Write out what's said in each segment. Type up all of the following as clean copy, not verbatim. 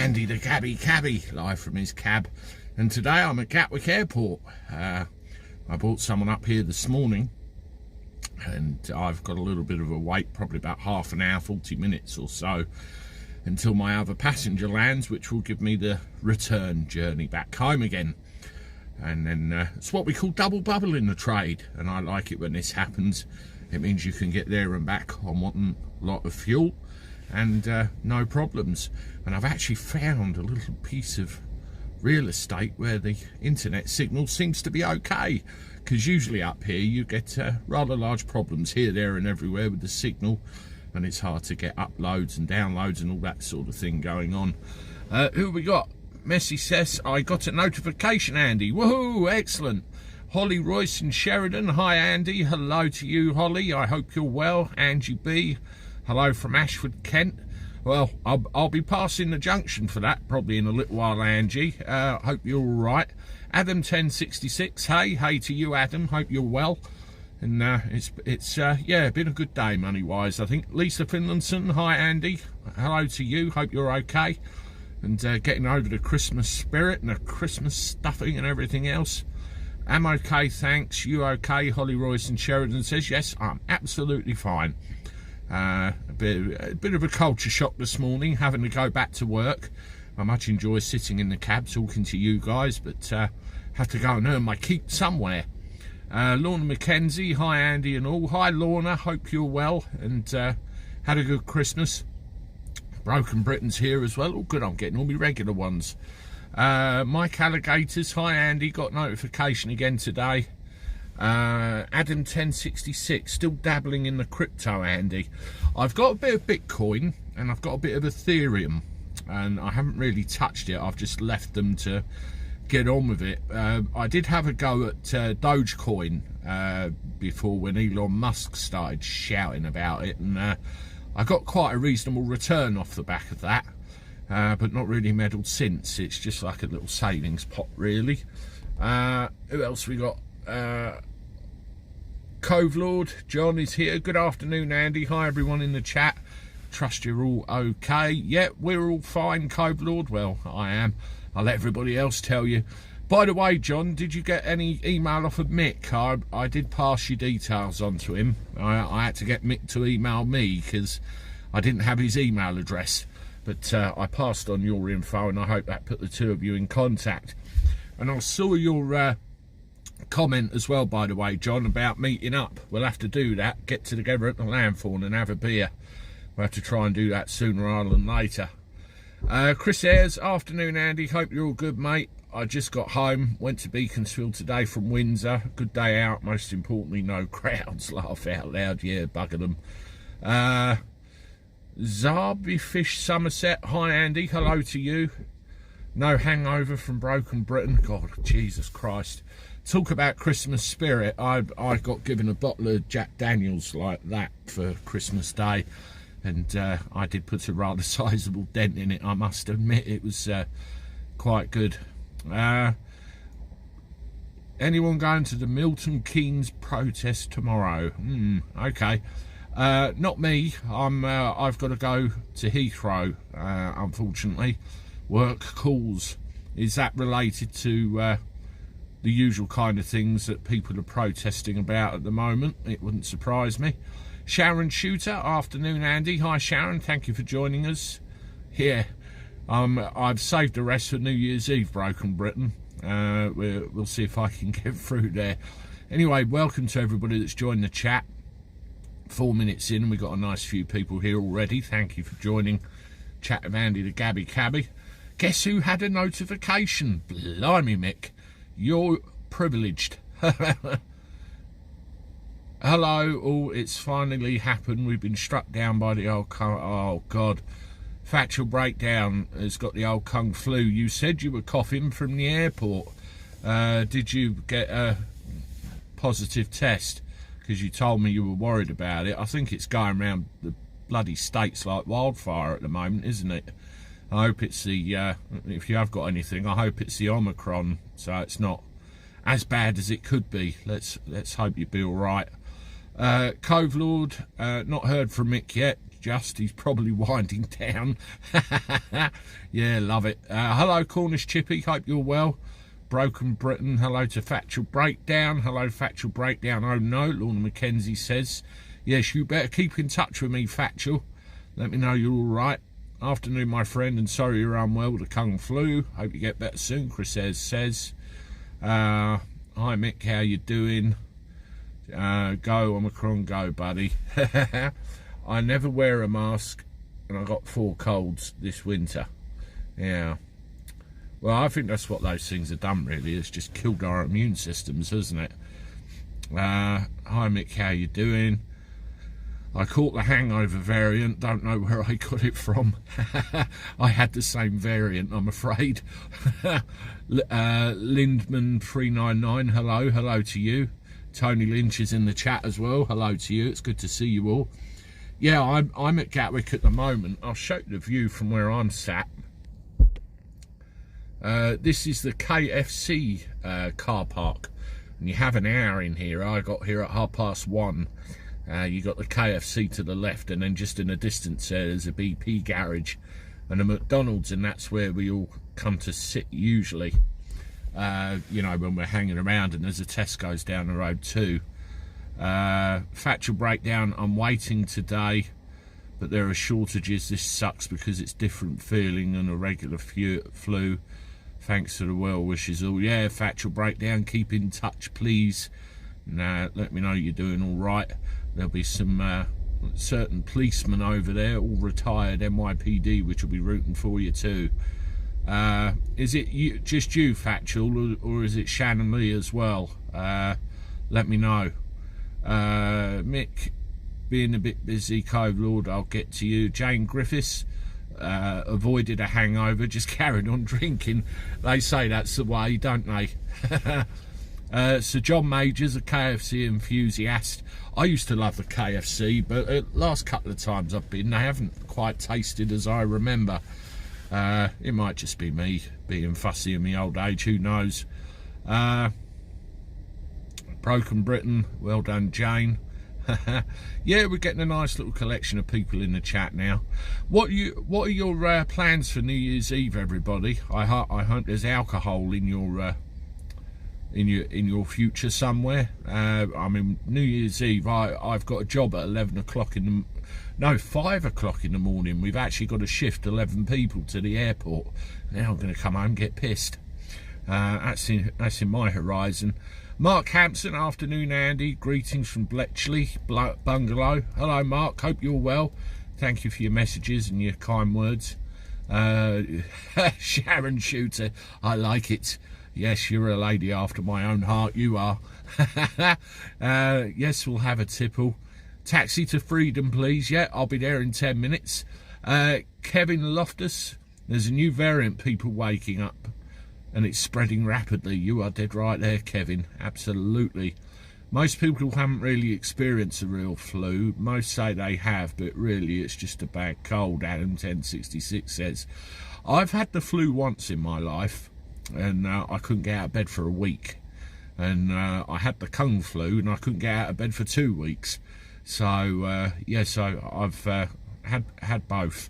Andy the Gabby Cabby, live from his cab. And today I'm at Gatwick Airport. I brought someone up here this morning, and I've got a little bit of a wait, probably about half an hour, 40 minutes or so, until my other passenger lands, which will give me the return journey back home again. And then it's what we call double bubble in the trade, and I like it when this happens. It means you can get there and back on one lot of fuel and no problems. And I've actually found a little piece of real estate where the internet signal seems to be okay, because usually up here you get rather large problems here, there and everywhere with the signal, and it's hard to get uploads and downloads and all that sort of thing going on. Who have we got? Messi says, I got a notification, Andy. Woohoo, excellent. Holly Royce in Sheridan. Hi, Andy. Hello to you, Holly. I hope you're well. Angie B. Hello from Ashford, Kent. Well, I'll be passing the junction for that probably in a little while, Angie. Hope you're all right. Adam 1066. Hey to you, Adam. Hope you're well. And it's yeah, been a good day money-wise, I think. Lisa Finlayson. Hi, Andy. Hello to you. Hope you're okay. And getting over the Christmas spirit and the Christmas stuffing and everything else. I'm okay, thanks. You okay? Holly Royce in Sheridan says, yes, I'm absolutely fine. A bit of a culture shock this morning, having to go back to work. I much enjoy sitting in the cab talking to you guys, but have to go and earn my keep somewhere. Lorna McKenzie, hi Andy and all. Hi Lorna, hope you're well and had a good Christmas. Broken Britain's here as well. Oh good, I'm getting all my regular ones. Mike Alligators, hi Andy, got notification again today. Adam 1066, still dabbling in the crypto, Andy. I've got a bit of Bitcoin and I've got a bit of Ethereum, and I haven't really touched it. I've just left them to get on with it. I did have a go at Dogecoin before, when Elon Musk started shouting about it, and I got quite a reasonable return off the back of that, but not really meddled since. It's just like a little savings pot, really. Who else we got? Cove Lord John is here. Good afternoon, Andy. Hi everyone in the chat. Trust you're all okay. Yeah, we're all fine, Cove Lord. Well, I am. I'll let everybody else tell you. By the way, John, did you get any email off of Mick? I did pass your details on to him. I had to get Mick to email me because I didn't have his email address, but I passed on your info, and I hope that put the two of you in contact. And I saw your comment as well, by the way, John, about meeting up. We'll have to do that, get together at the Lanthorn and have a beer. We'll have to try and do that sooner rather than later. Chris Ayres, afternoon Andy, hope you're all good, mate. I just got home, went to Beaconsfield today from Windsor. Good day out, most importantly no crowds. Laugh out loud, yeah, bugger them. Zarby Fish Somerset, hi Andy, hello to you. No hangover from Broken Britain. God, Jesus Christ. Talk about Christmas spirit. I got given a bottle of Jack Daniels like that for Christmas Day, and I did put a rather sizable dent in it, I must admit. It was quite good. Anyone going to the Milton Keynes protest tomorrow? Okay. Not me. I've got to go to Heathrow, unfortunately. Work calls. Is that related to the usual kind of things that people are protesting about at the moment? It wouldn't surprise me. Sharon Shooter, afternoon Andy. Hi Sharon, thank you for joining us here. I've saved the rest for New Year's Eve, Broken Britain. We'll see if I can get through there. Anyway, welcome to everybody that's joined the chat. 4 minutes in and we've got a nice few people here already. Thank you for joining Chat of Andy the Gabby Cabby. Guess who had a notification? Blimey Mick, you're privileged. Hello, all, it's finally happened. We've been struck down by the old oh God. Factual breakdown has got the old kung flu. You said you were coughing from the airport. Did you get a positive test? Because you told me you were worried about it. I think it's going around the bloody states like wildfire at the moment, isn't it? I hope it's the, if you have got anything, I hope it's the Omicron, so it's not as bad as it could be. Let's hope you'll be all right. Cove Lord, not heard from Mick yet. just. He's probably winding down. Yeah, love it. Hello, Cornish Chippy. Hope you're well. Broken Britain. Hello to Factual Breakdown. Hello, Factual Breakdown. Oh, no, Lorna McKenzie says. Yes, you better keep in touch with me, Factual. Let me know you're all right. Afternoon, my friend, and sorry you're unwell with the Kung flu. Hope you get better soon, Chris says. Hi, Mick. How you doing? Go, Omicron, go, buddy. I never wear a mask, and I got 4 colds this winter. Yeah. Well, I think that's what those things have done, really. It's just killed our immune systems, hasn't it? Hi, Mick. How you doing? I caught the hangover variant. Don't know where I got it from. I had the same variant, I'm afraid. Lindman399, hello to you. Tony Lynch is in the chat as well. Hello to you. It's good to see you all. Yeah, I'm at Gatwick at the moment. I'll show you the view from where I'm sat. This is the KFC car park, and you have an hour in here. I got here at 1:30. You got the KFC to the left, and then just in the distance there's a BP garage and a McDonald's, and that's where we all come to sit usually. You know, when we're hanging around, and there's a Tesco's down the road too. Factual Breakdown, I'm waiting today, but there are shortages. This sucks because it's different feeling than a regular flu. Thanks to the well wishes all. Yeah, Factual Breakdown, keep in touch please. Let me know you're doing all right. There'll be some certain policemen over there, all retired NYPD, which will be rooting for you too. Is it just you, Factual, or is it Shannon Lee as well? Let me know. Mick, being a bit busy, Cove Lord, I'll get to you. Jane Griffiths, avoided a hangover, just carried on drinking. They say that's the way, don't they? Sir John Majors, a KFC enthusiast. I used to love the KFC, but the last couple of times I've been, they haven't quite tasted as I remember. It might just be me being fussy in my old age, who knows. Broken Britain, well done, Jane. Yeah, we're getting a nice little collection of people in the chat now. What are your plans for New Year's Eve, everybody? I hope there's alcohol in your future somewhere. I mean, New Year's Eve, I've got a job at 5 o'clock in the morning. We've actually got to shift 11 people to the airport. Now I'm going to come home and get pissed. That's in my horizon. Mark Hampson, afternoon Andy, greetings from Bletchley Bungalow. Hello Mark, hope you're well. Thank you for your messages and your kind words. Sharon Shooter, I like it. Yes, you're a lady after my own heart, you are. Yes, we'll have a tipple. Taxi to Freedom, please. Yeah, I'll be there in 10 minutes. Kevin Loftus, there's a new variant, people waking up, and it's spreading rapidly. You are dead right there, Kevin. Absolutely. Most people haven't really experienced a real flu. Most say they have, but really it's just a bad cold, Adam 1066 says. I've had the flu once in my life, and I couldn't get out of bed for a week. And I had the Kung flu, and I couldn't get out of bed for 2 weeks. So, yeah, so I've had both.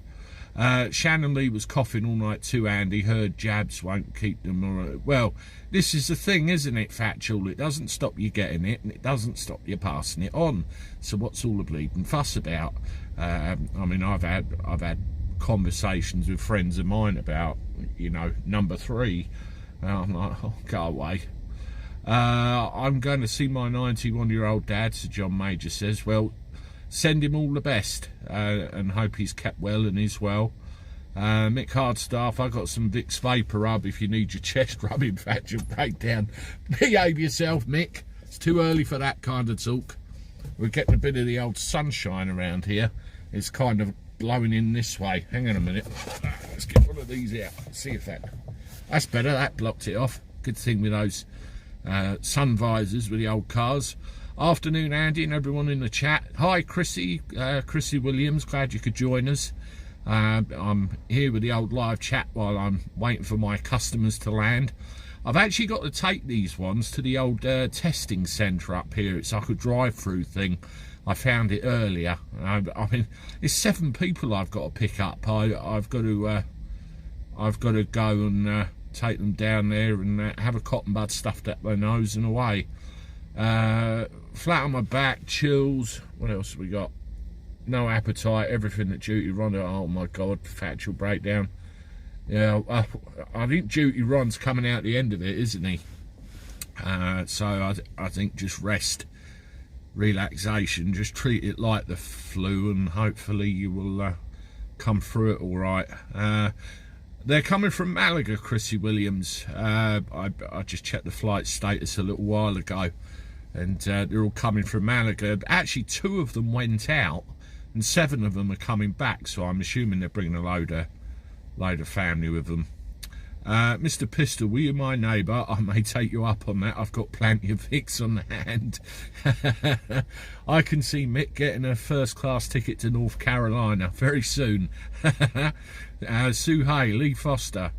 Shannon Lee was coughing all night too, Andy. Heard jabs won't keep them. Well, this is the thing, isn't it, Factual? It doesn't stop you getting it, and it doesn't stop you passing it on. So what's all the bleeding fuss about? I mean, I've had conversations with friends of mine about, you know, number 3. I'm like, oh, go away. I'm going to see my 91-year-old dad, Sir John Major says. Well, send him all the best, and hope he's kept well and is well. Mick Hardstaff, I got some Vicks Vapor Rub if you need your chest rubbing. Factual Breakdown. Behave yourself, Mick. It's too early for that kind of talk. We're getting a bit of the old sunshine around here. It's kind of blowing in this way. Hang on a minute. Let's get one of these out. See if that's better. That blocked it off. Good thing with those sun visors with the old cars. Afternoon, Andy, and everyone in the chat. Hi, Chrissy Williams. Glad you could join us. I'm here with the old live chat while I'm waiting for my customers to land. I've actually got to take these ones to the old testing centre up here. It's like a drive-through thing. I found it earlier. I mean, it's 7 people I've got to pick up. I've got to go and take them down there and have a cotton bud stuffed up their nose and away. Flat on my back, chills. What else have we got? No appetite. Everything that Duty Ron. Oh my God, factual breakdown. Yeah, I think Duty Ron's coming out the end of it, isn't he? So I think just rest, relaxation, just treat it like the flu, and hopefully you will come through it all right. They're coming from Malaga, Chrissy Williams. I just checked the flight status a little while ago, and they're all coming from Malaga. Actually, 2 of them went out, and 7 of them are coming back, so I'm assuming they're bringing a load of family with them. Mr. Pistol, were you my neighbour? I may take you up on that. I've got plenty of Vicks on hand. I can see Mick getting a first-class ticket to North Carolina very soon. Sue Hay, Lee Foster.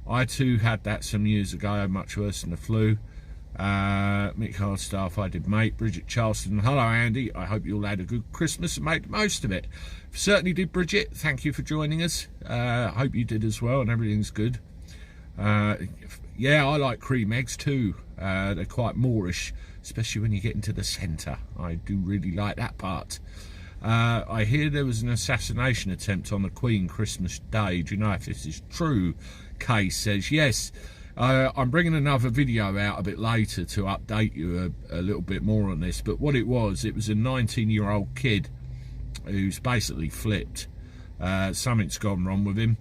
I too had that some years ago, much worse than the flu. Mick Hardstaff, I did, mate. Bridget Charleston, hello Andy. I hope you all had a good Christmas and made the most of it. Certainly did, Bridget. Thank you for joining us. I hope you did as well, and everything's good. Yeah, I like cream eggs too. They're quite Moorish, especially when you get into the centre. I do really like that part. I hear there was an assassination attempt on the Queen Christmas Day. Do you know if this is true? Kay says yes. I'm bringing another video out a bit later to update you a little bit more on this, but what it was a 19-year-old kid who's basically flipped. Something's gone wrong with him.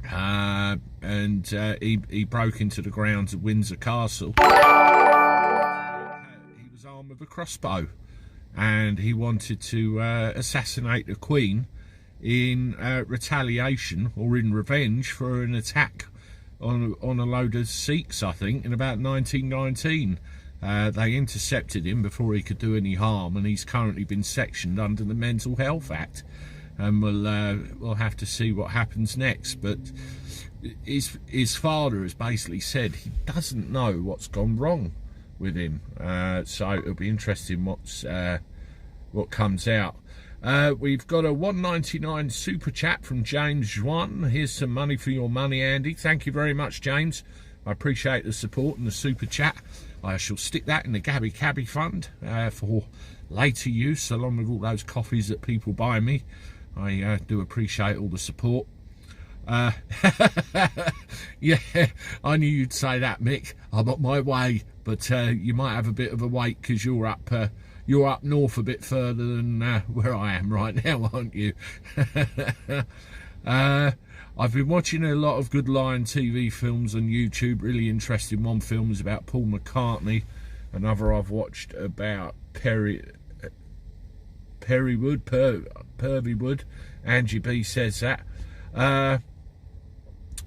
And he broke into the grounds of Windsor Castle. He was armed with a crossbow, and he wanted to assassinate the Queen in retaliation or in revenge for an attack on a load of Sikhs, I think, in about 1919. They intercepted him before he could do any harm, and he's currently been sectioned under the Mental Health Act. And we'll have to see what happens next. But his father has basically said he doesn't know what's gone wrong with him. So it'll be interesting what comes out. We've got a $1.99 super chat from James Juan. Here's some money for your money, Andy. Thank you very much, James. I appreciate the support and the super chat. I shall stick that in the Gabby Cabby fund for later use, along with all those coffees that people buy me. I do appreciate all the support. Yeah, I knew you'd say that, Mick. I'm on my way, but you might have a bit of a wait because you're up north a bit further than where I am right now, aren't you? I've been watching a lot of Good Lion TV films on YouTube. Really interesting. One film is about Paul McCartney. Another I've watched about Pervywood. Angie B says that.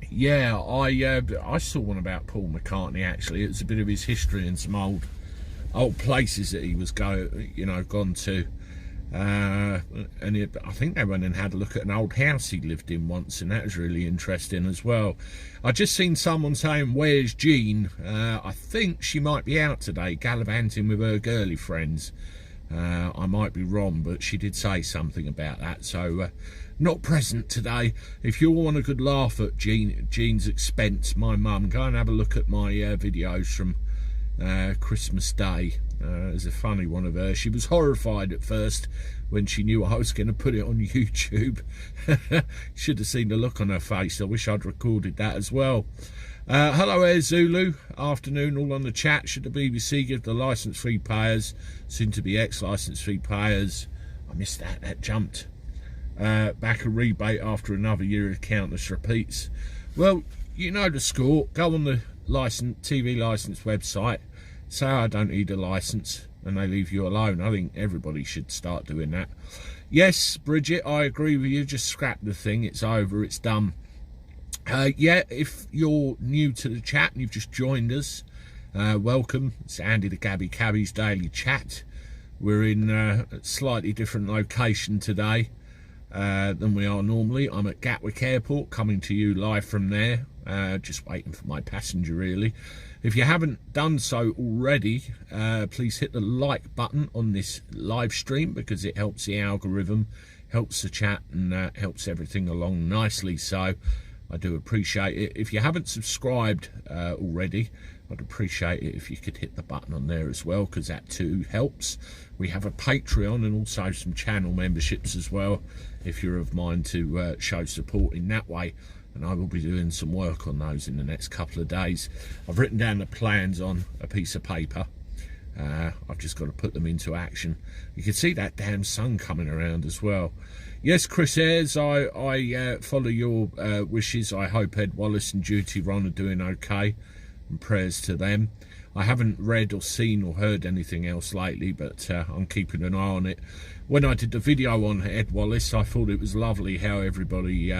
Yeah, I saw one about Paul McCartney actually. It's a bit of his history and some old places that he was gone to. And I think they went and had a look at an old house he lived in once, and that was really interesting as well. I just seen someone saying, "Where's Jean?" I think she might be out today, gallivanting with her girly friends. I might be wrong, but she did say something about that. So not present today. If you want a good laugh at Jean's expense, my mum, go and have a look at my videos from Christmas Day. There's a funny one of her. She was horrified at first when she knew I was going to put it on YouTube. Should have seen the look on her face. I wish I'd recorded that as well. Hello Air Zulu, afternoon, all on the chat. Should the BBC give the licence fee payers, soon to be ex-licence fee payers, I missed that jumped, back a rebate after another year of countless repeats? Well, you know the score. Go on the TV licence website, say I don't need a licence, and they leave you alone. I think everybody should start doing that. Yes, Bridget, I agree with you. Just scrap the thing. It's over. It's done. Yeah, if you're new to the chat and you've just joined us, welcome. It's Andy the Gabby Cabby's Daily Chat. We're in a slightly different location today. than we are normally. I'm at Gatwick Airport, coming to you live from there, just waiting for my passenger really. If you haven't done so already, please hit the like button on this live stream, because it helps the algorithm, helps the chat, and helps everything along nicely. So I do appreciate it. If you haven't subscribed already, I'd appreciate it if you could hit the button on there as well, because that too helps. We have a Patreon and also some channel memberships as well, if you're of mind to show support in that way. And I will be doing some work on those in the next couple of days. I've written down the plans on a piece of paper. I've just got to put them into action. You can see that damn sun coming around as well. Yes, Chris Ayres, I follow your wishes. I hope Ed Wallace and Duty Ron are doing okay, and prayers to them. I haven't read or seen or heard anything else lately, but I'm keeping an eye on it. When I did the video on Ed Wallace, I thought it was lovely how everybody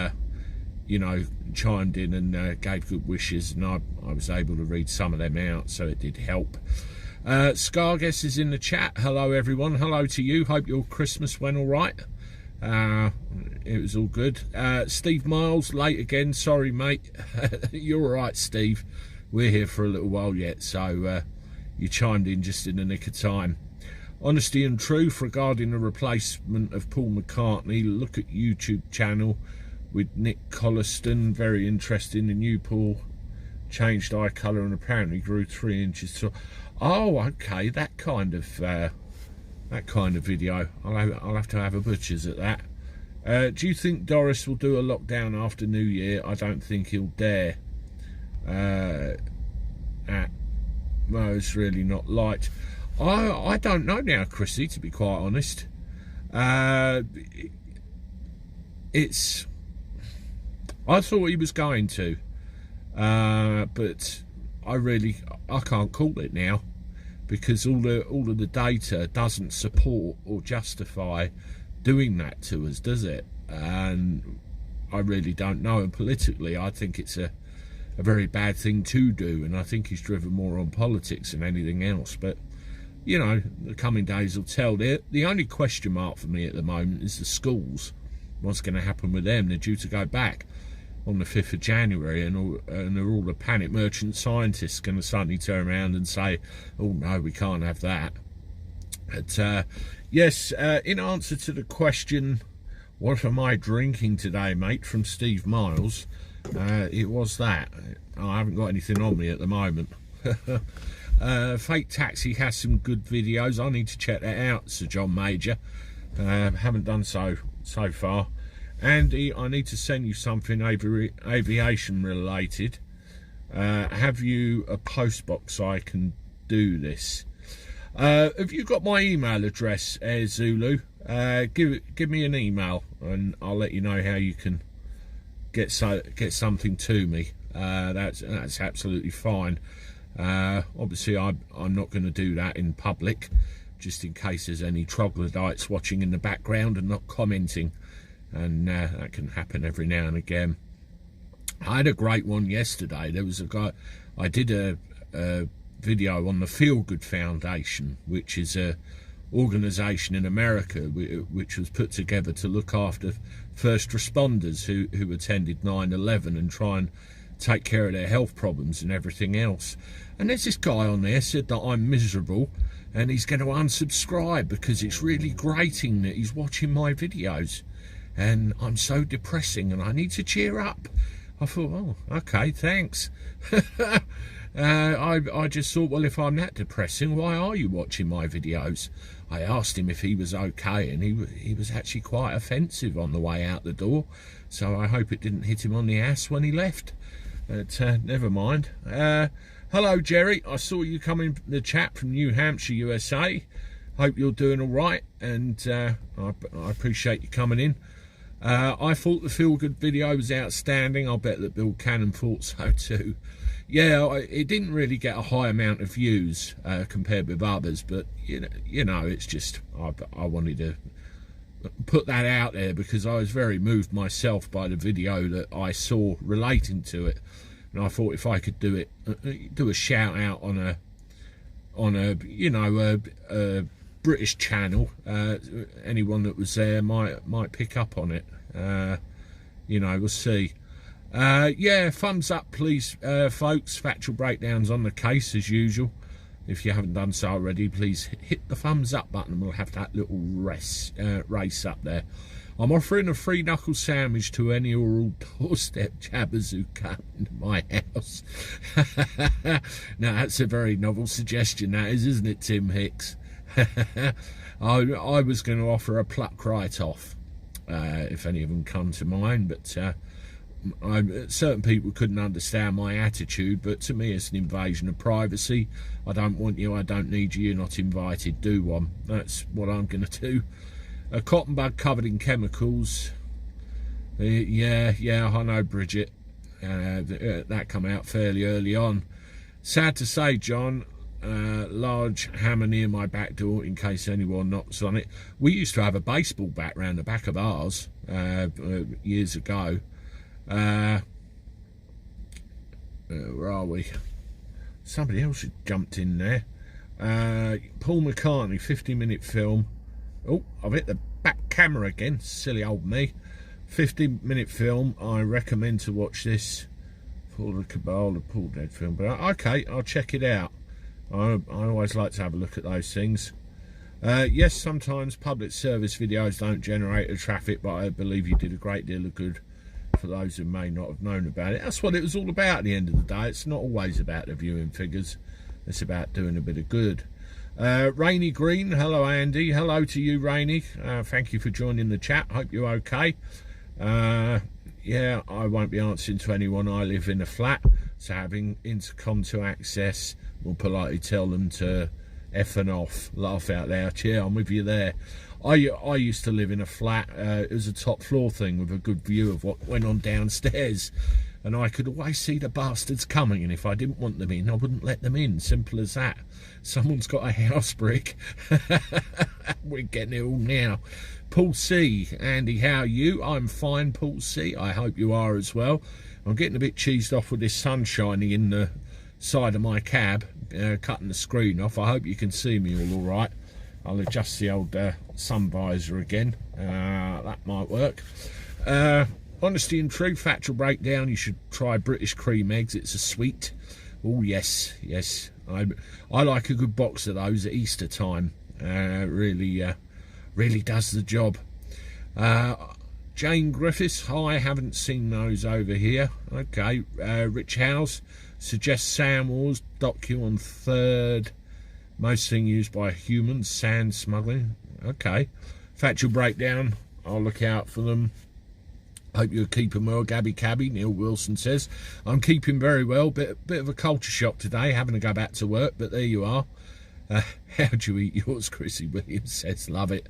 you know, chimed in and gave good wishes, and I was able to read some of them out, so it did help. Scarguess is in the chat. Hello everyone. Hello to you. Hope your Christmas went all right. It was all good. Steve Miles, late again. Sorry mate. You're all right, Steve. We're here for a little while yet, so you chimed in just in the nick of time. Honesty and Truth regarding the replacement of Paul McCartney. Look at YouTube channel with Nick Colliston. Very interesting. The new Paul changed eye colour and apparently grew 3 inches. So, oh, okay, that kind of video. I'll have to have a butcher's at that. Do you think Doris will do a lockdown after New Year? I don't think he'll dare. No, it's really not light. I don't know now, Chrissy, to be quite honest. I thought he was going to, but I can't call it now, because all of the data doesn't support or justify doing that to us, does it? And I really don't know. And politically, I think it's a very bad thing to do, and I think he's driven more on politics than anything else. But you know, the coming days will tell. The only question mark for me at the moment is the schools. What's going to happen with them? They're due to go back on the 5th of January, and they're all the panic merchant scientists going to suddenly turn around and say, oh no, we can't have that. But yes, in answer to the question, what am I drinking today, mate, from Steve Miles, it was that. I haven't got anything on me at the moment. Fake Taxi has some good videos. I need to check that out, Sir John Major. Haven't done so far. Andy, I need to send you something aviation related. Have you a post box I can do this? Have you got my email address, Air Zulu? Give me an email and I'll let you know how you can get something to me. That's absolutely fine. Obviously I'm not going to do that in public, just in case there's any troglodytes watching in the background and not commenting, and that can happen every now and again. I had a great one yesterday. There was a guy, I did a video on the Feel Good Foundation, which is a organisation in America which was put together to look after first responders who attended 9/11 and try and take care of their health problems and everything else. And there's this guy on there said that I'm miserable and he's going to unsubscribe because it's really grating that he's watching my videos and I'm so depressing and I need to cheer up. I thought, oh, okay, thanks. I just thought, well, if I'm that depressing, why are you watching my videos? I asked him if he was okay, and he was actually quite offensive on the way out the door, so I hope it didn't hit him on the ass when he left. But never mind. Hello, Jerry. I saw you come in the chat from New Hampshire, USA. Hope you're doing all right, and I appreciate you coming in. I thought the Feel Good video was outstanding. I'll bet that Bill Cannon thought so too. Yeah, it didn't really get a high amount of views compared with others, but you know, it's just I wanted to put that out there because I was very moved myself by the video that I saw relating to it, and I thought if I could do it, do a shout out on a you know a British channel. Anyone that was there might pick up on it. You know, we'll see. Yeah, thumbs up please, folks. Factual breakdowns on the case as usual. If you haven't done so already, please hit the thumbs up button and we'll have that little race up there. I'm offering a free knuckle sandwich to any or all doorstep jabbers who come into my house. Now that's a very novel suggestion, that is, isn't it, Tim Hicks? I was going to offer a pluck right off, if any of them come to mind, but certain people couldn't understand my attitude, but to me it's an invasion of privacy. I don't want you, I don't need you, you're not invited, do one. That's what I'm going to do. A cotton bud covered in chemicals. Yeah, I know, Bridget. That come out fairly early on. Sad to say, John, large hammer near my back door in case anyone knocks on it. We used to have a baseball bat round the back of ours years ago. Where are we? Somebody else had jumped in there. Paul McCartney, 50-minute film. Oh, I've hit the back camera again. Silly old me. 50-minute film. I recommend to watch this. For the Cabal, the Paul Dead film. But okay, I'll check it out. I always like to have a look at those things. Yes, sometimes public service videos don't generate the traffic, but I believe you did a great deal of good for those who may not have known about it. That's what it was all about at the end of the day. It's not always about the viewing figures. It's about doing a bit of good. Rainy Green, hello Andy. Hello to you, Rainy. Thank you for joining the chat. Hope you're okay. Yeah, I won't be answering to anyone. I live in a flat, so having intercom to access will politely tell them to F and off. Laugh out loud. Yeah, I'm with you there. I used to live in a flat. It was a top floor thing with a good view of what went on downstairs, and I could always see the bastards coming, and if I didn't want them in, I wouldn't let them in. Simple as that. Someone's got a house brick. We're getting it all now. Paul C. Andy, how are you? I'm fine, Paul C. I hope you are as well. I'm getting a bit cheesed off with this sun shining in the side of my cab, cutting the screen off. I hope you can see me all right. I'll adjust the old sun visor again. That might work. Honesty and truth, factual breakdown. You should try British cream eggs. It's a sweet. Oh yes. I like a good box of those at Easter time. Really does the job. Jane Griffiths, hi, haven't seen those over here. Okay. Rich House suggests Sam Wars docu on third most thing used by humans, sand smuggling. Okay. Factual breakdown, I'll look out for them. Hope you're keeping well. Gabby Cabby, Neil Wilson says. I'm keeping very well. Bit of a culture shock today, having to go back to work, but there you are. How'd you eat yours? Chrissy Williams says, love it.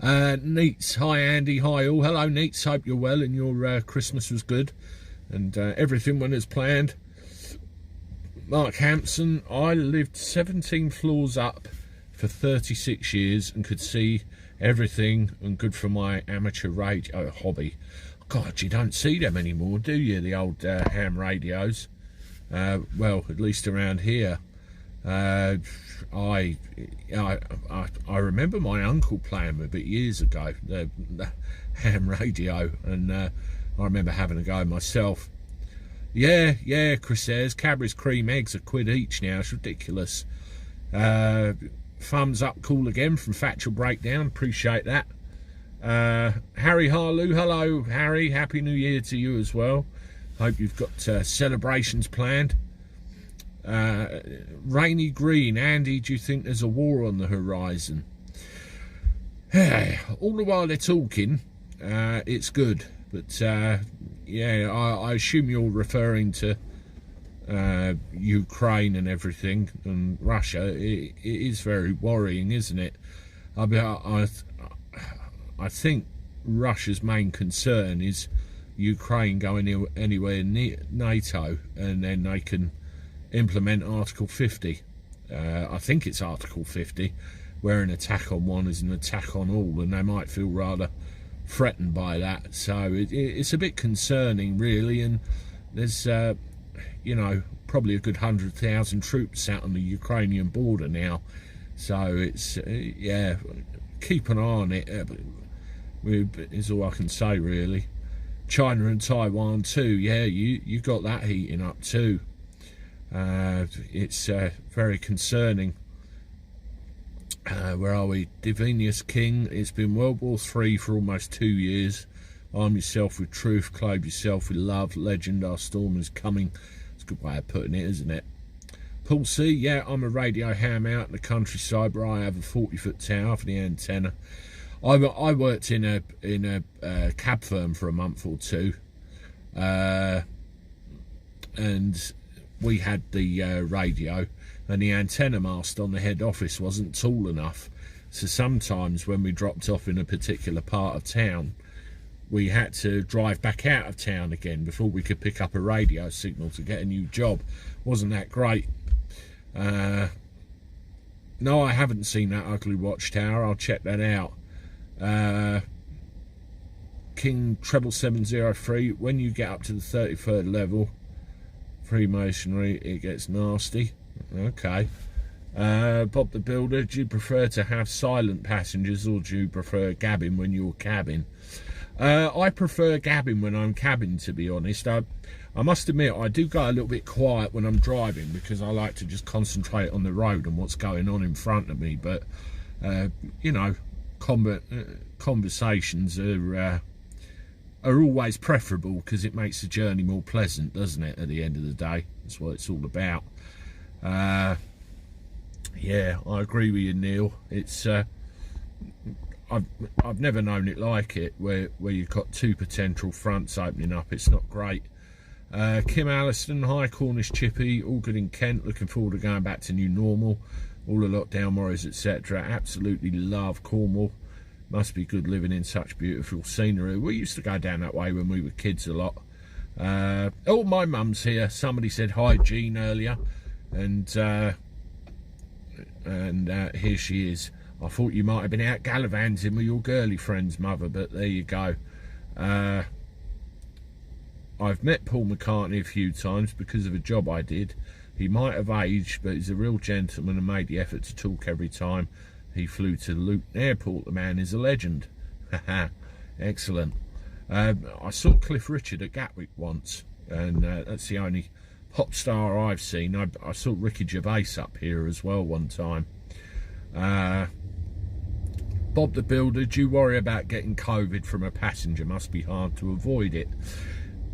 Neats, hi Andy, hi all. Hello Neats, hope you're well and your Christmas was good and everything went as planned. Mark Hampson, I lived 17 floors up for 36 years and could see everything, and good for my amateur radio hobby. God, you don't see them anymore, do you, the old ham radios? Well, at least around here. I remember my uncle playing with it years ago, the ham radio, and I remember having a go myself. Yeah, Chris says, Cadbury's cream eggs are £1 each now. It's ridiculous. Thumbs up, cool again from Factual Breakdown. Appreciate that. Harry Harlow, hello Harry. Happy New Year to you as well. Hope you've got celebrations planned. Rainy Green, Andy, do you think there's a war on the horizon? All the while they're talking, it's good. But yeah, I assume you're referring to Ukraine and everything, and Russia. It is very worrying, isn't it? I think Russia's main concern is Ukraine going anywhere near NATO, and then they can implement Article 50. I think it's Article 50, where an attack on one is an attack on all, and they might feel rather threatened by that. So it's a bit concerning, really, and there's you know, probably a good 100,000 troops out on the Ukrainian border now, So it's yeah, keep an eye on it. Is all I can say really. China and Taiwan too. Yeah, you got that heating up too. It's very concerning. Where are we? Divinius King. It's been World War III for almost 2 years. Arm yourself with truth, clothe yourself with love. Legend, our storm is coming. It's a good way of putting it, isn't it? Paul C. Yeah, I'm a radio ham out in the countryside where I have a 40-foot tower for the antenna. I worked in a cab firm for a month or two, and we had the radio, and the antenna mast on the head office wasn't tall enough. So sometimes when we dropped off in a particular part of town, we had to drive back out of town again before we could pick up a radio signal to get a new job. Wasn't that great? No, I haven't seen that ugly watchtower. I'll check that out. King 77703, when you get up to the 33rd level, Freemasonry, it gets nasty. Okay. Bob the Builder, do you prefer to have silent passengers or do you prefer gabbing when you're cabbing? I prefer gabbing when I'm cabbing, to be honest. I must admit, I do go a little bit quiet when I'm driving because I like to just concentrate on the road and what's going on in front of me. But, you know, conversations are always preferable because it makes the journey more pleasant, doesn't it, at the end of the day? That's what it's all about. Yeah, I agree with you, Neil. It's I've never known it like it, where you've got two potential fronts opening up. It's not great. Kim Alliston, hi Cornish Chippy, all good in Kent, looking forward to going back to new normal, all the lockdown worries, etc. Absolutely love Cornwall, must be good living in such beautiful scenery. We used to go down that way when we were kids a lot. Oh, my mum's here. Somebody said hi Jean earlier, and here she is. I thought you might have been out gallivanting with your girly friend's mother, but there you go. I've met Paul McCartney a few times because of a job I did. He might have aged, but he's a real gentleman and made the effort to talk every time he flew to Luton Airport. The man is a legend. Excellent. I saw Cliff Richard at Gatwick once, and that's the only pop star I've seen. I saw Ricky Gervais up here as well one time. Bob the Builder, do you worry about getting COVID from a passenger? Must be hard to avoid it.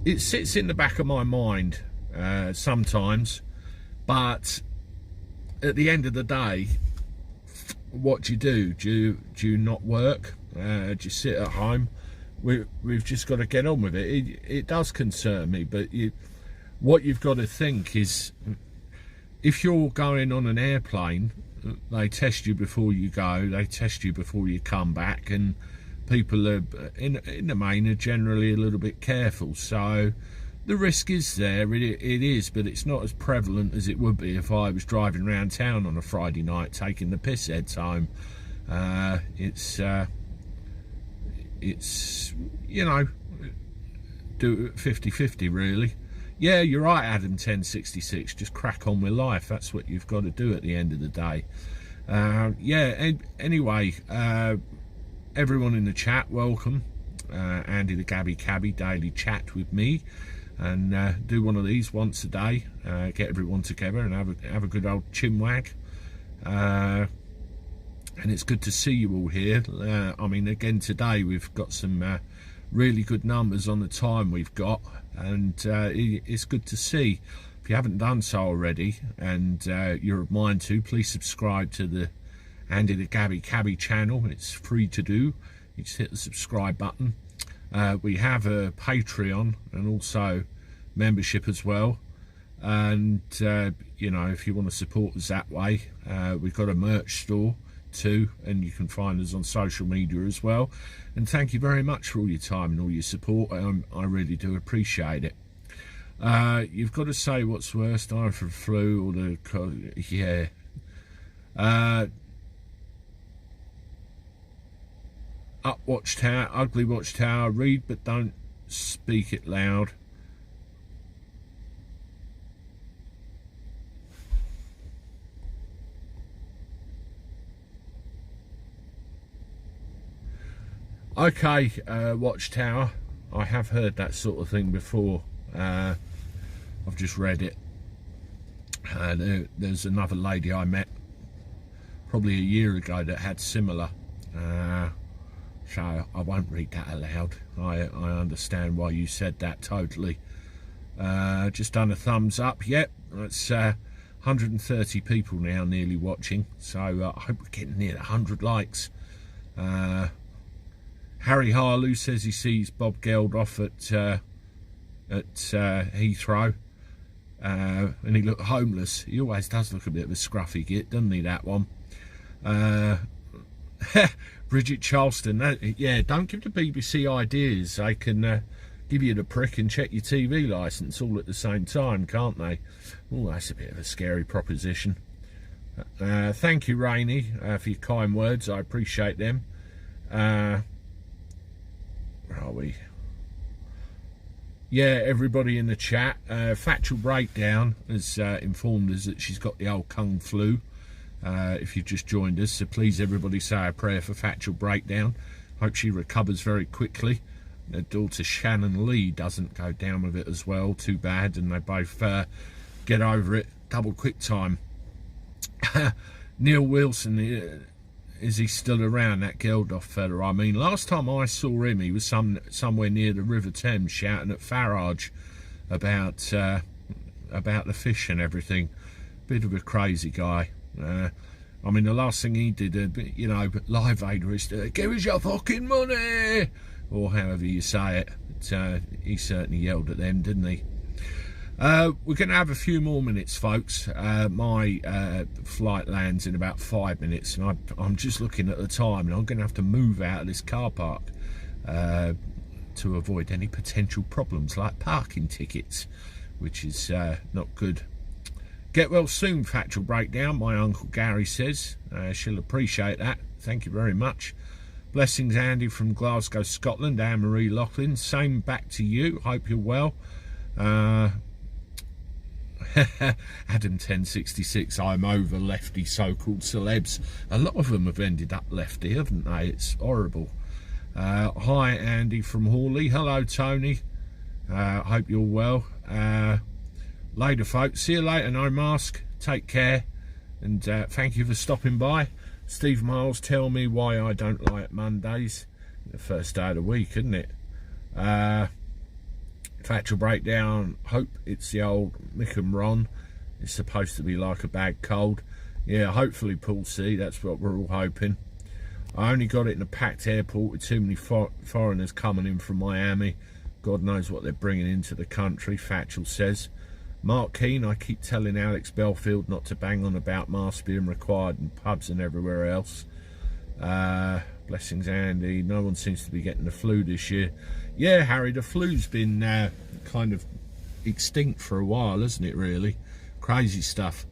It sits in the back of my mind sometimes, but at the end of the day, what do you do? Do you not work? Do you sit at home? We've just got to get on with it. It does concern me, but what you've got to think is, if you're going on an airplane, they test you before you go, they test you before you come back, and people are, in the main, are generally a little bit careful. So the risk is there, it is, but it's not as prevalent as it would be if I was driving around town on a Friday night taking the piss heads home. It's you know, do it 50-50 really. Yeah, you're right, Adam 1066, just crack on with life. That's what you've got to do at the end of the day. Yeah, anyway, everyone in the chat, welcome. Andy the Gabby Cabby daily chat with me, and do one of these once a day. Get everyone together and have a good old chinwag. And it's good to see you all here. I mean, again today we've got some really good numbers on the time we've got, and it's good to see. If you haven't done so already, and you're of mine to, please subscribe to the Andy the Gabby Cabby channel. It's free to do. You just hit the subscribe button. We have a Patreon and also membership as well, and you know, if you want to support us that way, we've got a merch store too, and you can find us on social media as well. And thank you very much for all your time and all your support. I really do appreciate it. You've got to say what's worst, either for flu or the yeah. Up watchtower, ugly watchtower, read but don't speak it loud. Okay, Watchtower. I have heard that sort of thing before. I've just read it. There's another lady I met probably a year ago that had similar. So I won't read that aloud. I understand why you said that totally. Just done a thumbs up. Yep, that's 130 people now nearly watching. So I hope we're getting near 100 likes. Harry Harlow says he sees Bob Geldof at Heathrow, and he looked homeless. He always does look a bit of a scruffy git, doesn't he, that one? Bridget Charleston, yeah, don't give the BBC ideas. They can give you the prick and check your TV licence all at the same time, can't they? Oh, that's a bit of a scary proposition. Thank you, Rainey, for your kind words. I appreciate them. Where are we? Yeah, everybody in the chat. Factual Breakdown has informed us that she's got the old Kung flu. If you've just joined us, so please everybody say a prayer for Factual Breakdown. Hope she recovers very quickly. Her daughter Shannon Lee doesn't go down with it as well. Too bad, and they both get over it double quick time. Neil Wilson, is he still around, that Geldof fella? I mean, last time I saw him, he was somewhere near the River Thames shouting at Farage about the fish and everything. Bit of a crazy guy. I mean, the last thing he did, you know, Live Aid was, give us your fucking money, or however you say it. But, he certainly yelled at them, didn't he? We're going to have a few more minutes, folks. My flight lands in about 5 minutes, and I'm just looking at the time, and I'm going to have to move out of this car park to avoid any potential problems like parking tickets, which is not good. Get well soon, Factual Breakdown, my Uncle Gary says. She'll appreciate that. Thank you very much. Blessings, Andy from Glasgow, Scotland. Anne-Marie Loughlin, same back to you. Hope you're well. Adam 1066, I'm over lefty so-called celebs. A lot of them have ended up lefty, haven't they? It's horrible. Hi, Andy from Hawley. Hello, Tony. Hope you're well. Later, folks. See you later. No mask. Take care. And thank you for stopping by. Steve Miles, tell me why I don't like Mondays. The first day of the week, isn't it? Factual Breakdown. Hope it's the old Mick and Ron. It's supposed to be like a bad cold. Yeah, hopefully, Paul C. That's what we're all hoping. I only got it in a packed airport with too many foreigners coming in from Miami. God knows what they're bringing into the country, Factual says. Mark Keane, I keep telling Alex Belfield not to bang on about masks being required in pubs and everywhere else. Blessings, Andy. No one seems to be getting the flu this year. Yeah, Harry, the flu's been kind of extinct for a while, hasn't it, really? Crazy stuff.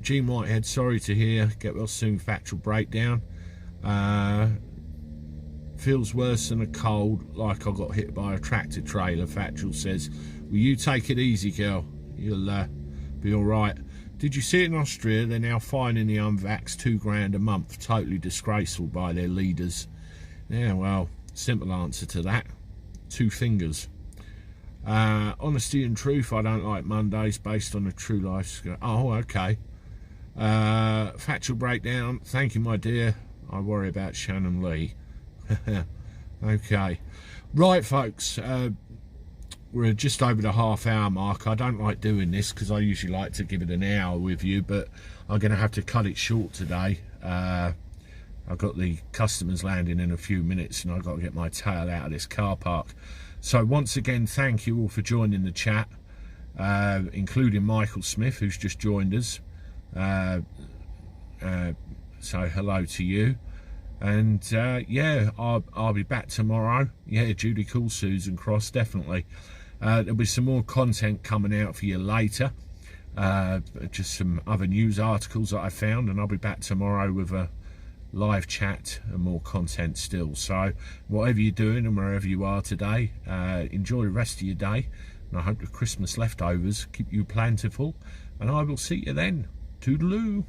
Gene Whitehead, sorry to hear. Get well soon, Factual Breakdown. Feels worse than a cold, like I got hit by a tractor trailer, Factual says. Will you take it easy, girl? You'll be all right. Did you see it in Austria? They're now fining the unvaxxed £2,000 a month. Totally disgraceful by their leaders. Yeah, well, simple answer to that. 2 fingers. Honesty and truth, I don't like Mondays based on a true life. Oh, okay. Factual Breakdown, thank you, my dear. I worry about Shannon Lee. Okay. Right, folks. We're just over the half-hour mark. I don't like doing this because I usually like to give it an hour with you, but I'm going to have to cut it short today. I've got the customers landing in a few minutes, and I've got to get my tail out of this car park. So once again, thank you all for joining the chat, including Michael Smith, who's just joined us. So hello to you. And yeah, I'll be back tomorrow. Yeah, Judy Cool, Susan Cross, definitely. There'll be some more content coming out for you later. Just some other news articles that I found, and I'll be back tomorrow with a live chat and more content still. So whatever you're doing and wherever you are today, enjoy the rest of your day, and I hope the Christmas leftovers keep you plentiful, and I will see you then. Toodaloo.